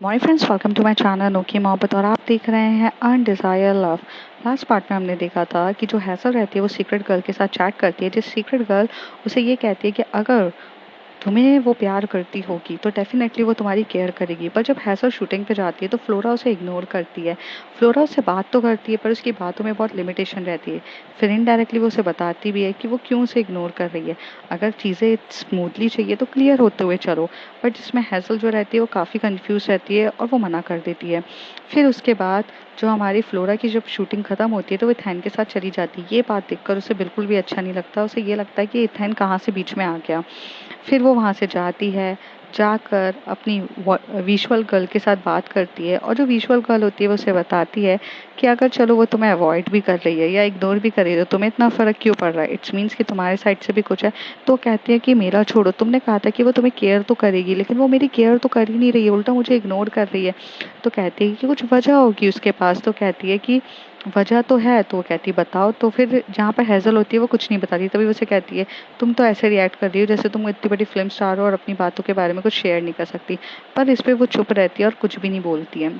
Morning friends, welcome to my channel Anokhi Mohabbat और आप देख रहे हैं अनडिजायर लव। लास्ट पार्ट में हमने देखा था कि जो हैसल रहती है वो सीक्रेट गर्ल के साथ चैट करती है, जिस सीक्रेट गर्ल उसे ये कहती है कि अगर तुम्हें वो प्यार करती होगी तो डेफिनेटली वो तुम्हारी केयर करेगी। पर जब हैसल शूटिंग पे जाती है तो फ्लोरा उसे इग्नोर करती है। फ्लोरा उससे बात तो करती है पर उसकी बातों में बहुत लिमिटेशन रहती है। फिर इनडायरेक्टली वो उसे बताती भी है कि वो क्यों उसे इग्नोर कर रही है। अगर चीज़ें स्मूथली चाहिए तो क्लियर होते हुए चलो। बट जिसमें हैसल जो रहती है वो काफ़ी कंफ्यूज रहती है और वो मना कर देती है। फिर उसके बाद जो हमारी फ्लोरा की जब शूटिंग खत्म होती है तो वो इथैन के साथ चली जाती है। ये बात देखकर उसे बिल्कुल भी अच्छा नहीं लगता। उसे ये लगता है कि इथैन कहाँ से बीच में आ गया। फिर वो वहाँ से जाती है, जाकर अपनी विजुअल गर्ल के साथ बात करती है और जो विजुअल गर्ल होती है वो उसे बताती है कि अगर चलो वो तुम्हें अवॉइड भी कर रही है या इग्नोर भी कर रही है तो तुम्हें इतना फ़र्क क्यों पड़ रहा है। इट्स मीन्स कि तुम्हारे साइड से भी कुछ है। तो कहती है कि मेरा छोड़ो, तुमने कहा था कि वो तुम्हें केयर तो करेगी लेकिन वो मेरी केयर तो कर ही नहीं रही है, उल्टा मुझे इग्नोर कर रही है। तो कहती है कि कुछ वजह होगी उसके पास। तो कहती है कि वजह तो है। तो वो कहती है बताओ। तो फिर जहाँ पर हैजल होती है वो कुछ नहीं बताती। तभी वो उसे कहती है तुम तो ऐसे रिएक्ट कर रही हो जैसे तुम इतनी बड़ी फिल्म स्टार हो और अपनी बातों के बारे में कुछ शेयर नहीं कर सकती। पर इस पे वो चुप रहती है और कुछ भी नहीं बोलती है।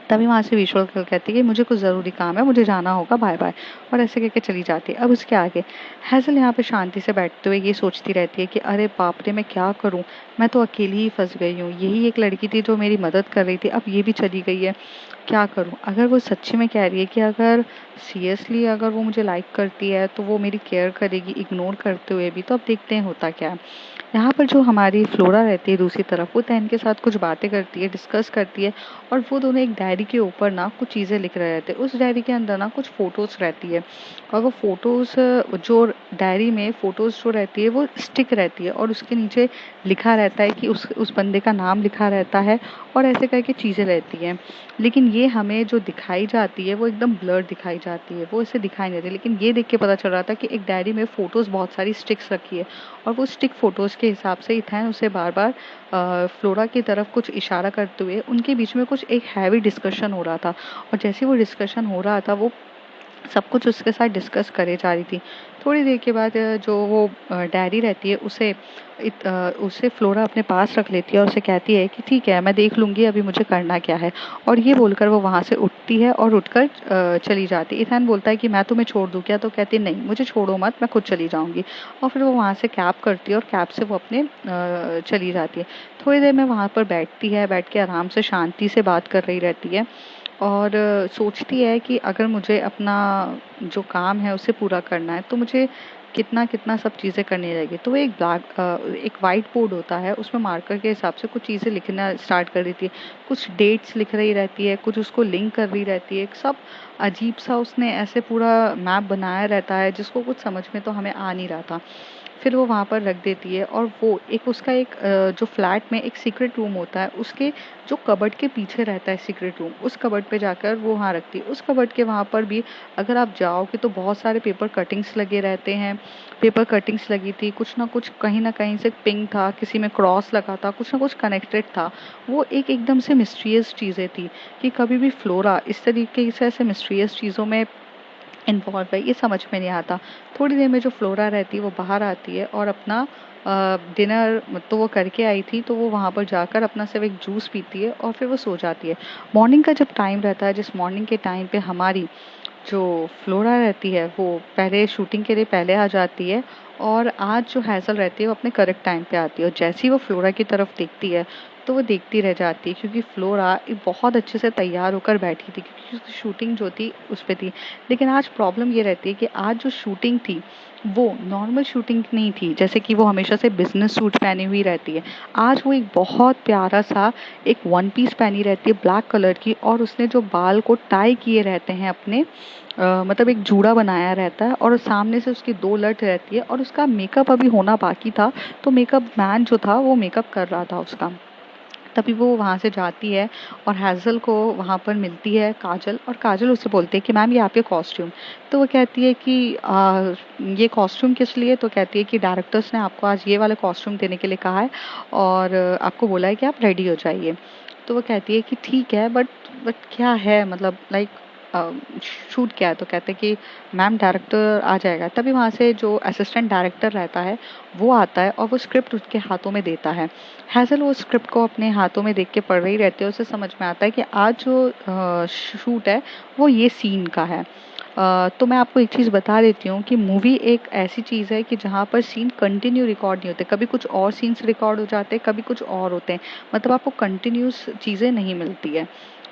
तभी वहाँ से विजुअल गर्ल कहती है कि मुझे कुछ ज़रूरी काम है, मुझे जाना होगा, बाय बाय। और ऐसे कहके चली जाती है। अब उसके आगे हैज़ल यहाँ पे शांति से बैठते हुए ये सोचती रहती है कि अरे बाप रे, मैं क्या करूँ। मैं तो अकेली ही फंस गई हूँ। यही एक लड़की थी जो मेरी मदद कर रही थी, अब ये भी चली गई है। क्या करूँ। अगर वो सच्ची में कह रही है कि अगर सीरियसली अगर वो मुझे लाइक करती है तो वो मेरी केयर करेगी इग्नोर करते हुए भी। तो अब देखते हैं होता क्या है। यहाँ पर जो हमारी फ्लोरा रहती है दूसरी तरफ, वो तैन के साथ कुछ बातें करती है, डिस्कस करती है। और वो दोनों एक डायरी के ऊपर ना कुछ चीज़ें लिख रहे रहते हैं। उस डायरी के अंदर ना कुछ फ़ोटोज़ रहती है और वो फ़ोटोज़ जो डायरी में फ़ोटोज़ जो रहती है वो स्टिक रहती है और उसके नीचे लिखा रहता है कि उस बंदे का नाम लिखा रहता है और ऐसे करके चीज़ें रहती हैं। लेकिन ये हमें जो दिखाई जाती है वो एकदम ब्लर दिखाई जाती है, वो इसे दिखाई नहीं देती। लेकिन ये देख के पता चल रहा था कि एक डायरी में फ़ोटोज़ बहुत सारी स्टिक्स रखी है और वो स्टिक फ़ोटोज़ के हिसाब से इथैन उसे बार बार फ्लोरा की तरफ कुछ इशारा करते हुए उनके बीच में कुछ एक हैवी डिस्कशन हो रहा था। और जैसे वो डिस्कशन हो रहा था वो सब कुछ उसके साथ डिस्कस करे जा रही थी। थोड़ी देर के बाद जो वो डायरी रहती है उसे फ्लोरा अपने पास रख लेती है और उसे कहती है कि ठीक है, मैं देख लूँगी अभी मुझे करना क्या है। और ये बोलकर वो वहाँ से उठती है और उठकर चली जाती है। इथान बोलता है कि मैं तुम्हें छोड़ दूँ क्या। तो कहती है नहीं, मुझे छोड़ो मत, मैं खुद चली जाऊँगी। और फिर वो वहाँ से कैब करती है और कैब से वो अपने चली जाती है। थोड़ी देर में वहाँ पर बैठती है, बैठ के आराम से शांति से बात कर रही रहती है और सोचती है कि अगर मुझे अपना जो काम है उसे पूरा करना है तो मुझे कितना कितना सब चीज़ें करनी रहेगी। तो वो एक वाइट बोर्ड होता है, उसमें मार्कर के हिसाब से कुछ चीज़ें लिखना स्टार्ट कर देती है। कुछ डेट्स लिख रही रहती है, कुछ उसको लिंक कर रही रहती है। सब अजीब सा उसने ऐसे पूरा मैप बनाया रहता है जिसको कुछ समझ में तो हमें आ नहीं रहा था। फिर वो वहाँ पर रख देती है और वो एक उसका एक जो फ्लैट में एक सीक्रेट रूम होता है उसके जो कबर्ड के पीछे रहता है सीक्रेट रूम, उस कबर्ड पे जाकर वो वहाँ रखती है। उस कबर्ड के वहाँ पर भी अगर आप जाओगे तो बहुत सारे पेपर कटिंग्स लगे रहते हैं। पेपर कटिंग्स लगी थी, कुछ ना कहीं से पिंक था, किसी में क्रॉस लगा था, कुछ ना कुछ कनेक्टेड था। वो एक एकदम से मिस्टीरियस चीज़ें थी कि कभी भी फ्लोरा इस तरीके से ऐसे मिस्टीरियस चीज़ों में इन्वॉल्व है, ये समझ में नहीं आता। थोड़ी देर में जो फ्लोरा रहती है वो बाहर आती है और अपना डिनर तो वो करके आई थी तो वो वहाँ पर जाकर अपना सिर्फ एक जूस पीती है और फिर वो सो जाती है। मॉर्निंग का जब टाइम रहता है, जिस मॉर्निंग के टाइम पे हमारी जो फ्लोरा रहती है वो पहले शूटिंग के लिए पहले आ जाती है और आज जो हैसल रहती है वो अपने करेक्ट टाइम पे आती है। और जैसे ही वो फ्लोरा की तरफ देखती है तो वो देखती रह जाती है क्योंकि फ्लोरा बहुत अच्छे से तैयार होकर बैठी थी क्योंकि उसकी शूटिंग जो थी उस पे थी। लेकिन आज प्रॉब्लम ये रहती है कि आज जो शूटिंग थी वो नॉर्मल शूटिंग नहीं थी, जैसे कि वो हमेशा से बिजनेस सूट पहनी हुई रहती है। आज वो एक बहुत प्यारा सा एक वन पीस पहनी रहती है ब्लैक कलर की और उसने जो बाल को टाई किए रहते हैं अपने मतलब एक जूड़ा बनाया रहता है और सामने से उसकी दो लट रहती है और उसका मेकअप अभी होना बाकी था। तो मेकअप मैन जो था वो मेकअप कर रहा था उसका। तभी वो वहाँ से जाती है और हैज़ल को वहाँ पर मिलती है काजल और काजल उससे बोलती है कि मैम ये आपके कॉस्ट्यूम। तो वो कहती है कि ये कॉस्ट्यूम किस लिए। तो कहती है कि डायरेक्टर्स ने आपको आज ये वाला कॉस्ट्यूम देने के लिए कहा है और आपको बोला है कि आप रेडी हो जाइए। तो वो कहती है कि ठीक है बट क्या है, मतलब लाइक शूट किया है। तो कहते हैं कि मैम डायरेक्टर आ जाएगा। तभी वहाँ से जो असिस्टेंट डायरेक्टर रहता है वो आता है और वो स्क्रिप्ट उसके हाथों में देता है। हैज़ल वो स्क्रिप्ट को अपने हाथों में देख के पढ़ रही रहती है। उसे समझ में आता है कि आज जो शूट है वो ये सीन का है। तो मैं आपको एक चीज़ बता देती हूँ कि मूवी एक ऐसी चीज़ है कि जहाँ पर सीन कंटिन्यू रिकॉर्ड नहीं होते। कभी कुछ और सीन्स रिकॉर्ड हो जाते हैं, कभी कुछ और होते हैं। मतलब आपको कंटिन्यूस चीज़ें नहीं मिलती है।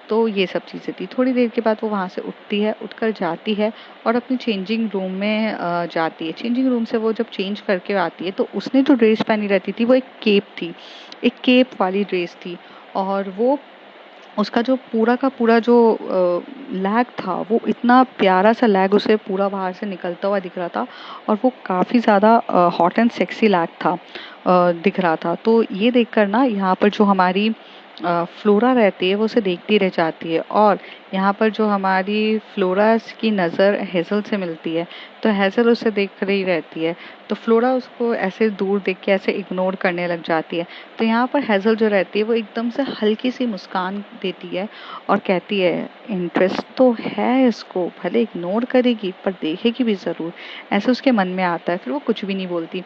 तो ये सब चीज़ें थी। थोड़ी देर के बाद वो वहाँ से उठती है, उठकर जाती है और अपनी चेंजिंग रूम में जाती है। चेंजिंग रूम से वो जब चेंज करके आती है तो उसने जो ड्रेस पहनी रहती थी वो एक केप थी, एक केप वाली ड्रेस थी। और वो उसका जो पूरा का पूरा जो लैग था वो इतना प्यारा सा लैग उसे पूरा बाहर से निकलता हुआ दिख रहा था। और वो काफ़ी ज़्यादा हॉट एंड सेक्सी लैग था, दिख रहा था। तो ये देखकर ना यहाँ पर जो हमारी फ्लोरा रहती है वो उसे देखती रह जाती है। और यहाँ पर जो हमारी फ्लोरा की नज़र हेज़ल से मिलती है तो हेज़ल उसे देख रही रहती है। तो फ्लोरा उसको ऐसे दूर देख के ऐसे इग्नोर करने लग जाती है। तो यहाँ पर हेज़ल जो रहती है वो एकदम से हल्की सी मुस्कान देती है और कहती है इंटरेस्ट तो है इसको, भले इग्नोर करेगी पर देखेगी भी ज़रूर, ऐसे उसके मन में आता है। फिर वो कुछ भी नहीं बोलती।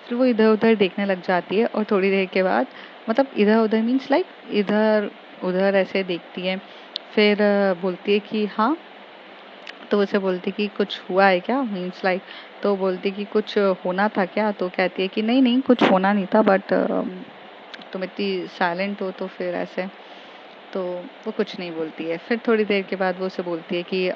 फिर वो इधर उधर देखने लग जाती है और थोड़ी देर के बाद, मतलब इधर उधर मीन्स लाइक इधर उधर ऐसे देखती है। फिर बोलती है कि हाँ। तो उसे बोलती कि कुछ हुआ है क्या, मीन्स लाइक। तो बोलती कि कुछ होना था क्या। तो कहती है कि नहीं नहीं कुछ होना नहीं था, बट तुम इतनी साइलेंट हो तो फिर ऐसे। तो वो कुछ नहीं बोलती है। फिर थोड़ी देर के बाद वो उसे बोलती है कि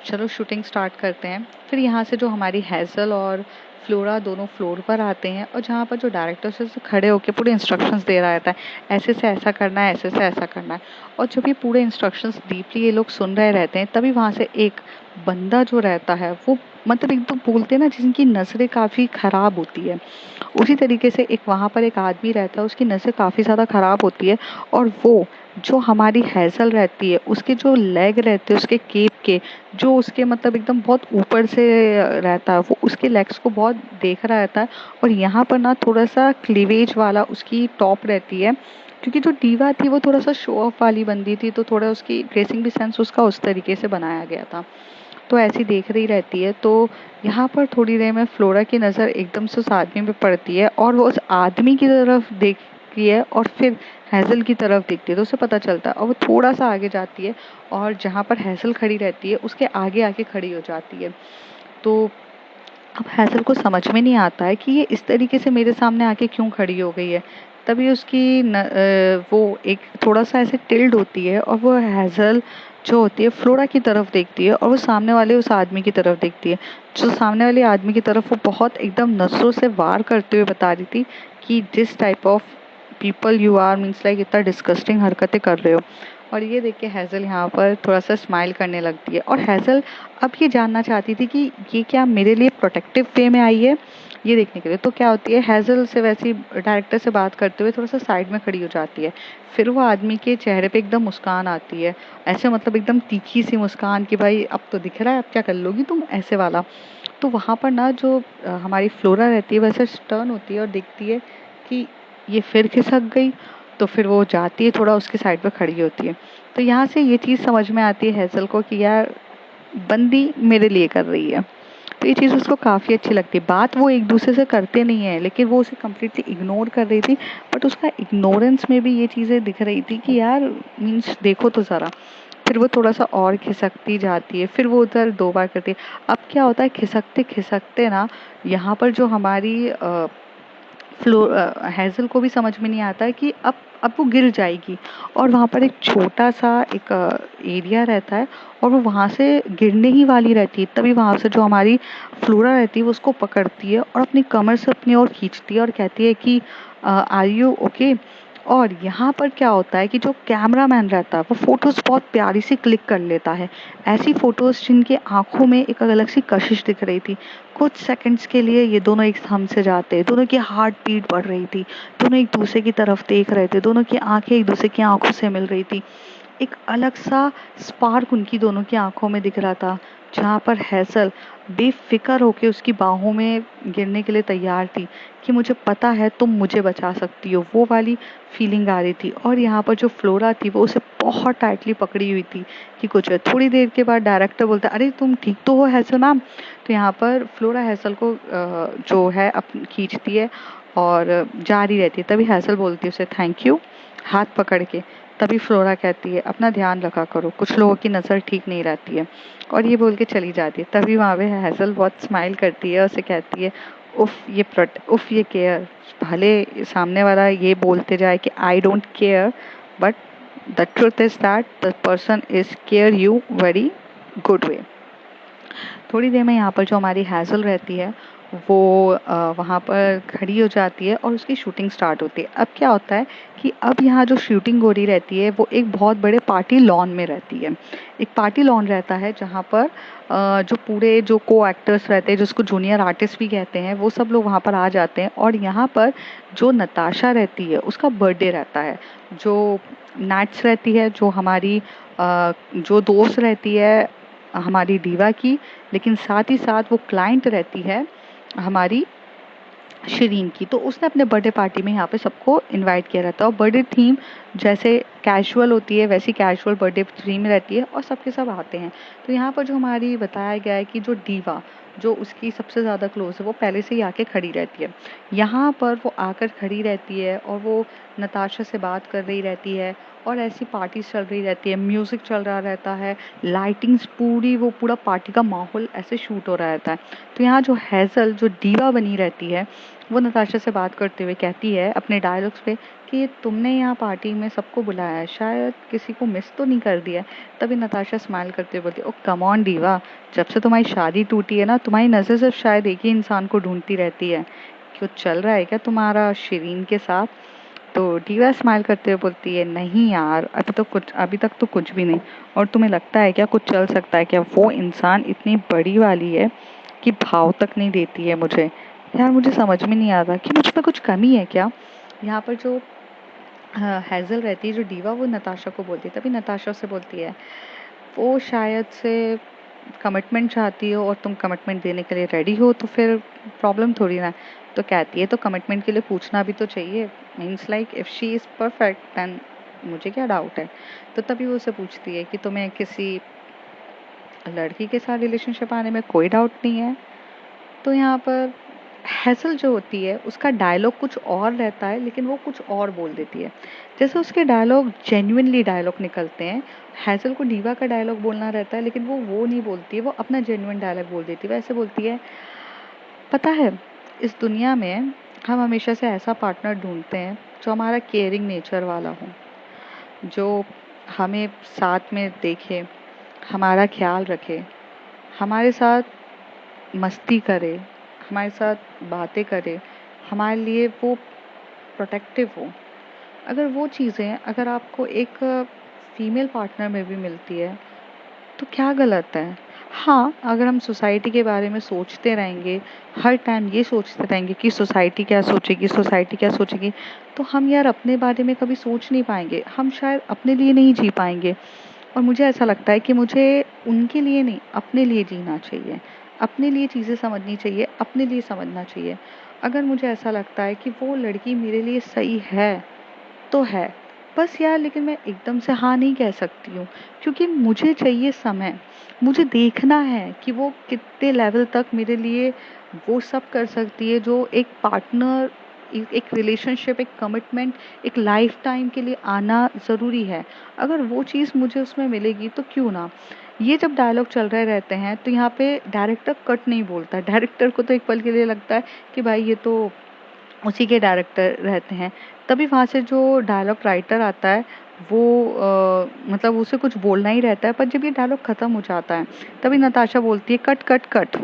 चलो शूटिंग स्टार्ट करते हैं। फिर यहाँ से जो हमारी हैज़ल और फ्लोरा दोनों फ्लोर पर आते हैं और जहाँ पर जो डायरेक्टर से खड़े होकर पूरे इंस्ट्रक्शंस दे रहा रहता है, ऐसे से ऐसा करना है, ऐसे से ऐसा करना है। और जब ये पूरे इंस्ट्रक्शंस डीपली ये लोग सुन रहे रहते हैं तभी वहाँ से एक बंदा जो रहता है वो, मतलब एक तो बोलते हैं ना जिनकी नज़रें काफ़ी ख़राब होती है, उसी तरीके से एक वहाँ पर एक आदमी रहता है, उसकी नज़र काफ़ी ज़्यादा ख़राब होती है। और वो जो हमारी हैज़ल रहती है उसके जो लेग रहते हैं उसके केप के, जो उसके मतलब एकदम बहुत ऊपर से रहता है, वो उसके लेग्स को बहुत देख रहा रहता है। और यहाँ पर ना थोड़ा सा क्लीवेज वाला उसकी टॉप रहती है, क्योंकि जो डीवा थी वो थोड़ा सा शो ऑफ वाली बंदी थी, तो थोड़ा उसकी ड्रेसिंग भी सेंस उसका उस तरीके से बनाया गया था। तो ऐसी देख रही रहती है। तो यहाँ पर थोड़ी देर में फ्लोरा की नज़र एकदम से उस आदमी पे पड़ती है और वो उस आदमी की तरफ देखती है और फिर हैज़ल की तरफ देखती है। तो उसे पता चलता है और वो थोड़ा सा आगे जाती है और जहाँ पर हैज़ल खड़ी रहती है उसके आगे आके खड़ी हो जाती है। तो अब हैज़ल को समझ में नहीं आता है कि ये इस तरीके से मेरे सामने आके क्यों खड़ी हो गई है। तभी उसकी वो एक थोड़ा सा ऐसे टिल्ड होती है और वो हैज़ल जो होती है फ्लोरा की तरफ देखती है और वो सामने वाले उस आदमी की तरफ देखती है। जो सामने वाले आदमी की तरफ वो बहुत एकदम नज़रों से वार करते हुए बता रही थी कि this type of people you are, means like इतना डिस्गस्टिंग हरकतें कर रहे हो। और ये देख के हैज़ल यहाँ पर थोड़ा सा स्माइल करने लगती है। और हैज़ल अब ये जानना चाहती थी कि ये क्या मेरे लिए प्रोटेक्टिव वे में आई है, ये देखने के लिए। तो क्या होती है, हैज़ल से वैसी डायरेक्टर से बात करते हुए थोड़ा सा साइड में खड़ी हो जाती है। फिर वो आदमी के चेहरे पे एकदम मुस्कान आती है, ऐसे मतलब एकदम तीखी सी मुस्कान कि भाई अब तो दिख रहा है, अब क्या कर लोगी तुम, ऐसे वाला। तो वहाँ पर ना जो हमारी फ्लोरा रहती है वैसे टर्न होती है और देखती है कि ये फिर खिसक गई। तो फिर वो जाती है, थोड़ा उसके साइड पे खड़ी होती है। तो यहाँ से ये चीज़ समझ में आती है हैज़ल को कि यार बंदी मेरे लिए कर रही है। तो ये चीज़ उसको काफ़ी अच्छी लगती है। बात वो एक दूसरे से करते नहीं है लेकिन वो उसे कम्प्लीटली इग्नोर कर रही थी, बट उसका इग्नोरेंस में भी ये चीज़ें दिख रही थी कि यार मीन्स देखो तो ज़रा। फिर वो थोड़ा सा और खिसकती जाती है, फिर वो उधर 2 बार करती है। अब क्या होता है, खिसकते खिसकते ना यहाँ पर जो हमारी हैज़ल को भी समझ में नहीं आता है कि अब वो गिर जाएगी। और वहाँ पर एक छोटा सा एक एरिया रहता है और वो वहाँ से गिरने ही वाली रहती है। तभी वहाँ से जो हमारी फ्लोरा रहती है वो उसको पकड़ती है और अपनी कमर से अपनी ओर खींचती है और कहती है कि आर यू ओके। और यहाँ पर क्या होता है कि जो कैमरामैन रहता है वो फोटोज़ बहुत प्यारी सी क्लिक कर लेता है। ऐसी फोटोज़ जिनके आंखों में एक अलग सी कशिश दिख रही थी। कुछ सेकंड्स के लिए ये दोनों एक थम से जाते, दोनों की हार्ट बीट बढ़ रही थी, दोनों एक दूसरे की तरफ देख रहे थे, दोनों की आंखें एक दूसरे की आंखों से मिल रही थी। एक अलग सा स्पार्क उनकी दोनों की आंखों में दिख रहा था। जहाँ पर हैसल बेफिक्र होके उसकी बाहों में गिरने के लिए तैयार थी कि मुझे पता है तुम मुझे बचा सकती हो, वो वाली फीलिंग आ रही थी। और यहाँ पर जो फ्लोरा थी वो उसे बहुत टाइटली पकड़ी हुई थी कि कुछ है। थोड़ी देर के बाद डायरेक्टर बोलता है अरे तुम ठीक तो हो हैसल मैम। तो यहाँ पर फ्लोरा हैसल को जो है खींचती है और जा रही रहती है। तभी हैसल बोलती है उसे थैंक यू हाथ पकड़ के। तभी फ्लोरा कहती है अपना ध्यान रखा करो, कुछ लोगों की नज़र ठीक नहीं रहती है, और ये बोल के चली जाती है। तभी वहाँ पे हैसल बहुत स्माइल करती है और उसे कहती है उफ ये केयर। भले सामने वाला ये बोलते जाए कि I don't care, but the truth is that the person is care you very good way. थोड़ी देर में यहाँ पर जो हमारी हैज़ल रहती है वो वहाँ पर खड़ी हो जाती है और उसकी शूटिंग स्टार्ट होती है। अब क्या होता है कि अब यहाँ जो शूटिंग हो रही रहती है वो एक बहुत बड़े पार्टी लॉन में रहती है। एक पार्टी लॉन रहता है जहाँ पर जो पूरे जो को एक्टर्स रहते हैं, जिसको जूनियर आर्टिस्ट भी कहते हैं, वो सब लोग वहाँ पर आ जाते हैं। और यहाँ पर जो नताशा रहती है उसका बर्थडे रहता है। जो नैट्स रहती है, जो हमारी जो दोस्त रहती है हमारी दीवा की, लेकिन साथ ही साथ वो क्लाइंट रहती है हमारी शिरीन की। तो उसने अपने बर्थडे पार्टी में यहाँ पे सबको इनवाइट किया रहता है और बर्थडे थीम जैसे कैजुअल होती है वैसी कैजुअल बर्थडे थीम रहती है और सबके सब आते हैं। तो यहाँ पर जो हमारी बताया गया है कि जो दीवा जो उसकी सबसे ज़्यादा क्लोज है वो पहले से ही आके खड़ी रहती है। यहाँ पर वो आकर खड़ी रहती है और वो नताशा से बात कर रही रहती है और ऐसी पार्टी चल रही रहती है, म्यूज़िक चल रहा रहता है, लाइटिंग्स पूरी वो पूरा पार्टी का माहौल ऐसे शूट हो रहा रहता है। तो यहाँ जो हैज़ल जो दीवा बनी रहती है वो नताशा से बात करते हुए कहती है अपने डायलॉग्स पे कि तुमने यहाँ पार्टी में सबको बुलाया है, शायद किसी को मिस तो नहीं कर दिया। तभी नताशा स्माइल करते हुए बोलती है ओ कम ऑन दीवा, जब से तुम्हारी शादी टूटी है ना तुम्हारी नज़र सिर्फ शायद एक ही इंसान को ढूंढती रहती है, क्यों चल रहा है क्या तुम्हारा शिरीन के साथ। तो दीवा स्माइल करते हुए बोलती है नहीं यार अभी तक तो कुछ भी नहीं, और तुम्हें लगता है क्या कुछ चल सकता है क्या, वो इंसान इतनी बड़ी वाली है कि भाव तक नहीं देती है मुझे। यार मुझे समझ में नहीं आ रहा कि मुझ में कुछ कमी है क्या। यहाँ पर जो हैज़ल रहती है जो दीवा वो नताशा को बोलती है। तभी नताशा से बोलती है वो शायद से कमिटमेंट चाहती हो और तुम कमिटमेंट देने के लिए रेडी हो तो फिर प्रॉब्लम थोड़ी ना। तो कहती है तो कमिटमेंट के लिए पूछना भी तो चाहिए, means like if she is perfect then मुझे क्या डाउट है। तो तभी वो उसे पूछती है कि तुम्हें किसी लड़की के साथ रिलेशनशिप आने में कोई डाउट नहीं है। तो यहाँ पर हैसल जो होती है उसका डायलॉग कुछ और रहता है लेकिन वो कुछ और बोल देती है। जैसे उसके डायलॉग जेन्युइनली डायलॉग निकलते हैं, हैसल को डीवा का डायलॉग बोलना रहता है लेकिन वो नहीं बोलती है, वो अपना जेन्युइन डायलॉग बोल देती है। वैसे बोलती है पता है इस दुनिया में हम हमेशा से ऐसा पार्टनर ढूंढते हैं जो हमारा केयरिंग नेचर वाला हो, जो हमें साथ में देखे, हमारा ख्याल रखे, हमारे साथ मस्ती करे, हमारे साथ बातें करे, हमारे लिए वो प्रोटेक्टिव हो। अगर वो चीज़ें अगर आपको एक फीमेल पार्टनर में भी मिलती है तो क्या गलत है। हाँ, अगर हम सोसाइटी के बारे में सोचते रहेंगे, हर टाइम ये सोचते रहेंगे कि सोसाइटी क्या सोचेगी, तो हम यार अपने बारे में कभी सोच नहीं पाएंगे, हम शायद अपने लिए नहीं जी पाएंगे। और मुझे ऐसा लगता है कि मुझे उनके लिए नहीं अपने लिए जीना चाहिए, अपने लिए चीज़ें समझनी चाहिए, अपने लिए समझना चाहिए। अगर मुझे ऐसा लगता है कि वो लड़की मेरे लिए सही है तो है, बस यार लेकिन मैं एकदम से हाँ नहीं कह सकती हूँ, क्योंकि मुझे चाहिए समय, मुझे देखना है कि वो कितने लेवल तक मेरे लिए वो सब कर सकती है जो एक पार्टनर, एक रिलेशनशिप, एक कमिटमेंट, एक लाइफ टाइम के लिए आना ज़रूरी है। अगर वो चीज़ मुझे उसमें मिलेगी तो क्यों ना। ये जब डायलॉग चल रहे रहते हैं तो यहाँ पे डायरेक्टर कट नहीं बोलता। डायरेक्टर को तो एक पल के लिए लगता है कि भाई ये तो उसी के डायरेक्टर रहते हैं। तभी वहाँ से जो डायलॉग राइटर आता है वो मतलब उसे कुछ बोलना ही रहता है, पर जब ये डायलॉग ख़त्म हो जाता है तभी नताशा बोलती है cut cut cut.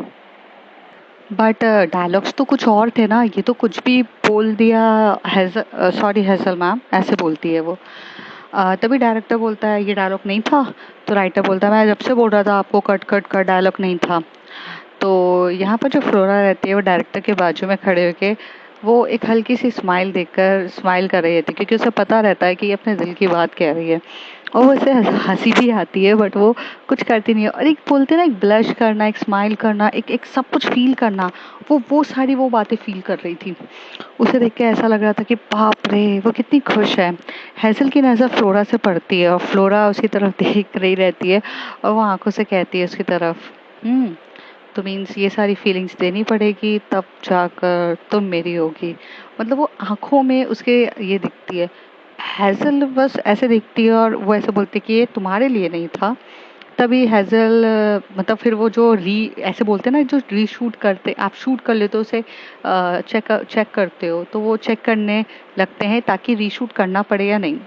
But dialogues तो कुछ और थे ना, ये तो कुछ भी बोल दिया। सॉरी हैजल मैम, ऐसे बोलती है वो। तभी डायरेक्टर बोलता है ये डायलॉग नहीं था। तो राइटर बोलता है मैं जब से बोल रहा था आपको कट कट कट, डायलॉग नहीं था। तो यहाँ पर जो फ्लोरा रहती है वो डायरेक्टर के बाजू में खड़े होके वो एक हल्की सी स्माइल देखकर स्माइल कर रही थी, क्योंकि उसे पता रहता है कि ये अपने दिल की बात कह रही है। और वो उसे हंसी भी आती है, बट वो कुछ करती नहीं है। और एक बोलते हैं ना, एक ब्लश करना, एक स्माइल करना, एक एक सब कुछ फील करना, वो सारी वो बातें फील कर रही थी। उसे देख के ऐसा लग रहा था कि बाप रे, वो कितनी खुश है। हैzel की नज़र फ्लोरा से पड़ती है और फ्लोरा उसकी तरफ देख रही रहती है, और वो आंखों से कहती है उसकी तरफ, तो मीन्स ये सारी फीलिंग्स देनी पड़ेगी, तब जाकर तुम मेरी होगी। मतलब वो आंखों में उसके ये दिखती है। हैzel बस ऐसे दिखती है और वो ऐसे बोलती है कि ये तुम्हारे लिए नहीं था। तभी हैzel मतलब फिर वो जो री ऐसे बोलते हैं ना, जो रीशूट करते, आप शूट कर लेते हो उसे, चेक करते हो, तो वो चेक करने लगते हैं ताकि रीशूट करना पड़े या नहीं।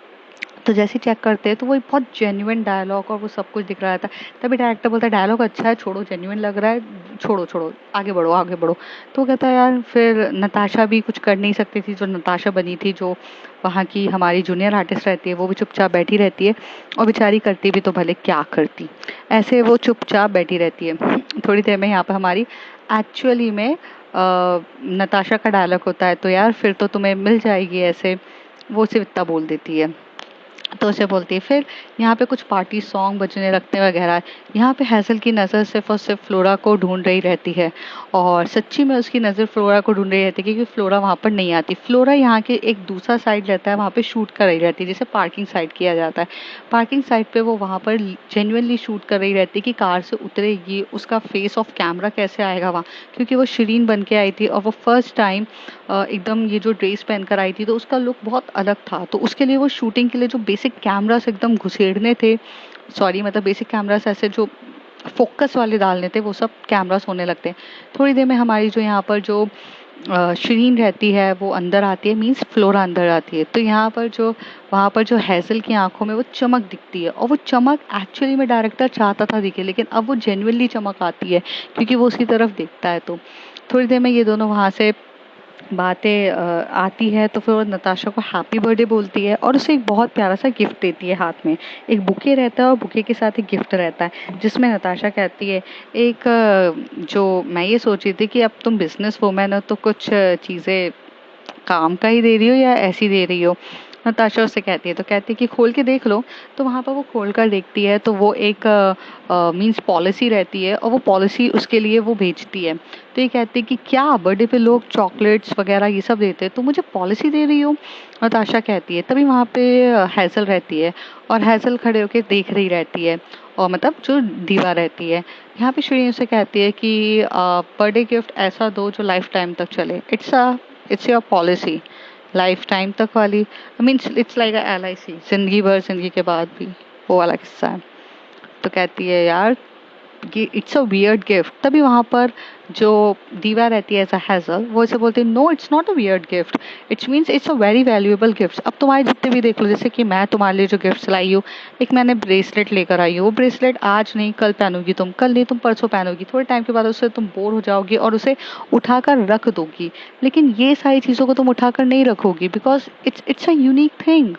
तो जैसे ही चेक करते हैं तो वो एक बहुत जेन्युइन डायलॉग और वो सब कुछ दिख रहा था। तभी डायरेक्टर बोलता है डायलॉग अच्छा है, छोड़ो, जेन्युइन लग रहा है, छोड़ो छोड़ो, आगे बढ़ो आगे बढ़ो। तो वो कहता है यार, फिर नताशा भी कुछ कर नहीं सकती थी, जो नताशा बनी थी, जो वहाँ की हमारी जूनियर आर्टिस्ट रहती है, वो भी चुपचाप बैठी रहती है। और बेचारी करती भी तो भले क्या करती, ऐसे वो चुपचाप बैठी रहती है। थोड़ी देर में यहाँ पर हमारी एक्चुअली में नताशा का डायलॉग होता है, तो यार फिर तो तुम्हें मिल जाएगी ऐसे, वो सिर्फ इतना बोल देती है। तो उसे बोलती है, फिर यहाँ पे कुछ पार्टी सॉन्ग बजने लगते हैं वगैरह। यहाँ पे हैzel की नज़र सिर्फ और सिर्फ फ्लोरा को ढूंढ रही रहती है, और सच्ची में उसकी नज़र फ्लोरा को ढूंढ रही रहती है, क्योंकि फ्लोरा वहाँ पर नहीं आती। फ्लोरा यहाँ के एक दूसरा साइड रहता है, वहाँ पे शूट कर रही रहती है, जिसे पार्किंग साइड किया जाता है। पार्किंग साइड पे वो वहाँ पर जेन्युइनली शूट कर रही रहती है कि कार से उतरेगी, उसका फेस ऑफ कैमरा कैसे आएगा वहाँ, क्योंकि वो शिरीन बन के आई थी और वो फर्स्ट टाइम एकदम ये जो ड्रेस पहनकर आई थी, तो उसका लुक बहुत अलग था। तो उसके लिए वो शूटिंग के लिए जो बेसिक कैमरास एकदम घुसेड़ने थे, सॉरी मतलब बेसिक कैमरास ऐसे जो फोकस वाले डालने थे, वो सब कैमरास होने लगते हैं। थोड़ी देर में हमारी जो यहाँ पर जो शिरीन रहती है वो अंदर आती है, मीन्स फ्लोरा अंदर आती है। तो यहाँ पर जो वहाँ पर जो हैzel की आंखों में वो चमक दिखती है, और वो चमक एक्चुअली में डायरेक्टर चाहता था दिखे, लेकिन अब वो जेन्युइनली चमक आती है, क्योंकि वो उसकी तरफ देखता है। तो थोड़ी देर में ये दोनों वहाँ से बातें आती है, तो फिर वो नताशा को हैप्पी बर्थडे बोलती है और उसे एक बहुत प्यारा सा गिफ्ट देती है। हाथ में एक बुके रहता है और बुके के साथ एक गिफ्ट रहता है, जिसमें नताशा कहती है, एक जो मैं ये सोच रही थी कि अब तुम बिजनेस वूमेन हो, तो कुछ चीज़ें काम का ही दे रही हो या ऐसी दे रही हो। नताशा उससे कहती है, तो कहती है कि खोल के देख लो। तो वहाँ पर वो खोल कर देखती है, तो वो एक मीन्स पॉलिसी रहती है, और वो पॉलिसी उसके लिए वो भेजती है। तो ये कहती है कि क्या बर्थडे पे लोग चॉकलेट्स वगैरह ये सब देते हैं, तो मुझे पॉलिसी दे रही हो। नताशा कहती है, तभी वहाँ पे हैzel रहती है, और हैzel खड़े होके देख रही रहती है, और मतलब जो दीवा रहती है। यहाँ पे श्री उसे कहती है कि बर्थडे गिफ्ट ऐसा दो जो लाइफ टाइम तक चले, it's your policy, life time तक वाली, मीन्स इट्स लाइक LIC, जिंदगी भर, जिंदगी के बाद भी, वो वाला किस्सा है। तो कहती है यार कि इट्स अ वियर्ड गिफ्ट। तभी वहाँ पर जो दीवा रहती है एज अ हैzel, वो इसे बोलती है, no it's not a weird gift, it's means it's a very valuable gift. अब तुम्हारे जितने भी देख लो, जैसे कि मैं तुम्हारे लिए जो गिफ्ट्स लाई हूँ, एक मैंने ब्रेसलेट लेकर आई हूँ, वो ब्रेसलेट आज नहीं कल पहनोगी तुम, कल नहीं तुम परसों पहनोगी, थोड़े टाइम के बाद उससे तुम बोर हो जाओगी और उसे उठाकर रख दोगी। लेकिन ये सारी चीज़ों को तुम उठाकर नहीं रखोगी, because it's a unique thing.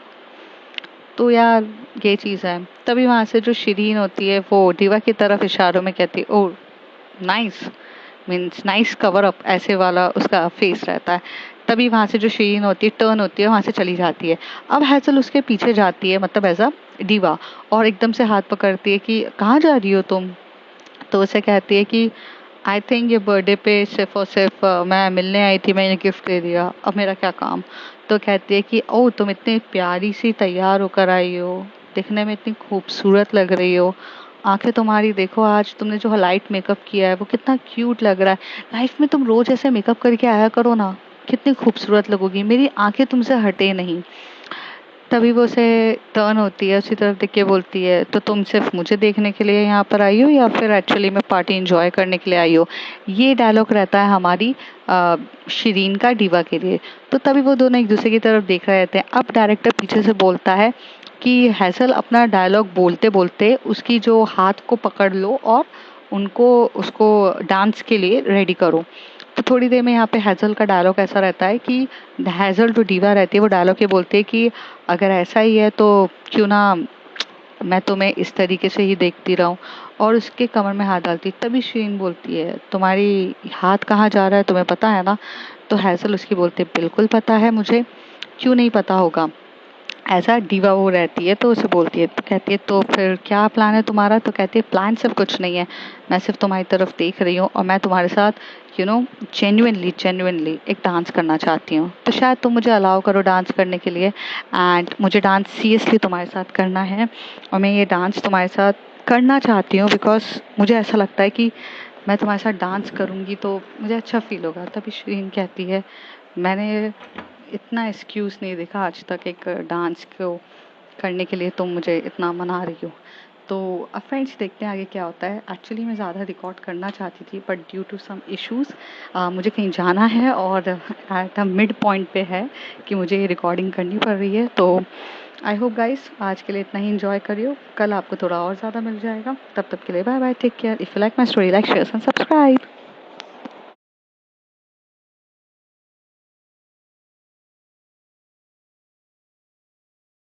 तो यार ये चीज़ है। तभी वहाँ से जो शिरीन होती है वो दीवा की तरफ इशारों में कहती है, oh nice, means nice cover up, ऐसे वाला उसका फेस रहता है। तभी वहाँ से जो शिरीन होती है टर्न होती है, वहाँ से चली जाती है। अब हैzel उसके पीछे जाती है, मतलब ऐसा दीवा, और एकदम से हाथ पकड़ती है कि कहाँ जा रही हो तुम। तो उसे कहती है कि आई थिंक ये बर्थडे पे सिर्फ और सिर्फ मैं मिलने आई थी, मैंने गिफ्ट दे दिया, अब मेरा क्या काम। तो कहती है कि ओह तुम इतनी प्यारी सी तैयार होकर आई हो, दिखने में इतनी खूबसूरत लग रही हो, आंखें तुम्हारी देखो, आज तुमने जो लाइट मेकअप किया है वो कितना क्यूट लग रहा है, लाइफ में तुम रोज ऐसे मेकअप करके आया करो ना, कितनी खूबसूरत लगोगी, मेरी आंखें तुमसे हटे नहीं। तभी वो उसे टर्न होती है, उसी तरफ देख के बोलती है, तो तुम सिर्फ मुझे देखने के लिए यहाँ पर आई हो या फिर एक्चुअली में पार्टी एंजॉय करने के लिए आई हो। ये डायलॉग रहता है हमारी शिरीन का दीवा के लिए। तो तभी वो दोनों एक दूसरे की तरफ देख रहे रहते हैं। अब डायरेक्टर पीछे से बोलता है कि हैzel अपना डायलॉग बोलते बोलते उसकी जो हाथ को पकड़ लो और उनको उसको डांस के लिए रेडी करो। तो थोड़ी देर में यहाँ पे हैzel का डायलॉग ऐसा रहता है कि हैzel जो दीवा रहती है वो डायलॉग ये बोलती है कि अगर ऐसा ही है तो क्यों ना मैं तुम्हें इस तरीके से ही देखती रहूं, और उसके कमर में हाथ डालती। तभी शीन बोलती है, तुम्हारी हाथ कहाँ जा रहा है तुम्हें पता है ना। तो हैज़ल उसकी बोलती है बिल्कुल पता है मुझे, क्यों नहीं पता होगा। ऐसा डीवा वो रहती है तो उसे बोलती है, तो कहती है तो फिर क्या प्लान है तुम्हारा? तो कहती है प्लान सिर्फ कुछ नहीं है, मैं सिर्फ तुम्हारी तरफ देख रही हूँ और मैं तुम्हारे साथ जेन्युइनली जेन्युइनली एक डांस करना चाहती हूँ, तो शायद तुम मुझे अलाउ करो डांस करने के लिए। एंड मुझे डांस सीरियसली तुम्हारे साथ करना है और मैं ये डांस तुम्हारे साथ करना चाहती हूँ बिकॉज मुझे ऐसा लगता है कि मैं तुम्हारे साथ डांस करूँगी तो मुझे अच्छा फील होगा। तभी शिरीन कहती है मैंने इतना एक्सक्यूज़ नहीं देखा आज तक एक डांस को करने के लिए, तुम मुझे इतना मना रही हो। तो अब फ्रेंड्स देखते हैं आगे क्या होता है। एक्चुअली मैं ज़्यादा रिकॉर्ड करना चाहती थी but due to some issues मुझे कहीं जाना है और एट अ मिड पॉइंट पे है कि मुझे ये रिकॉर्डिंग करनी पड़ रही है। तो आई होप गाइस आज के लिए इतना ही इंजॉय करियो, कल आपको थोड़ा और ज़्यादा मिल जाएगा। तब तक के लिए bye bye, take care. If you like my story like share and subscribe.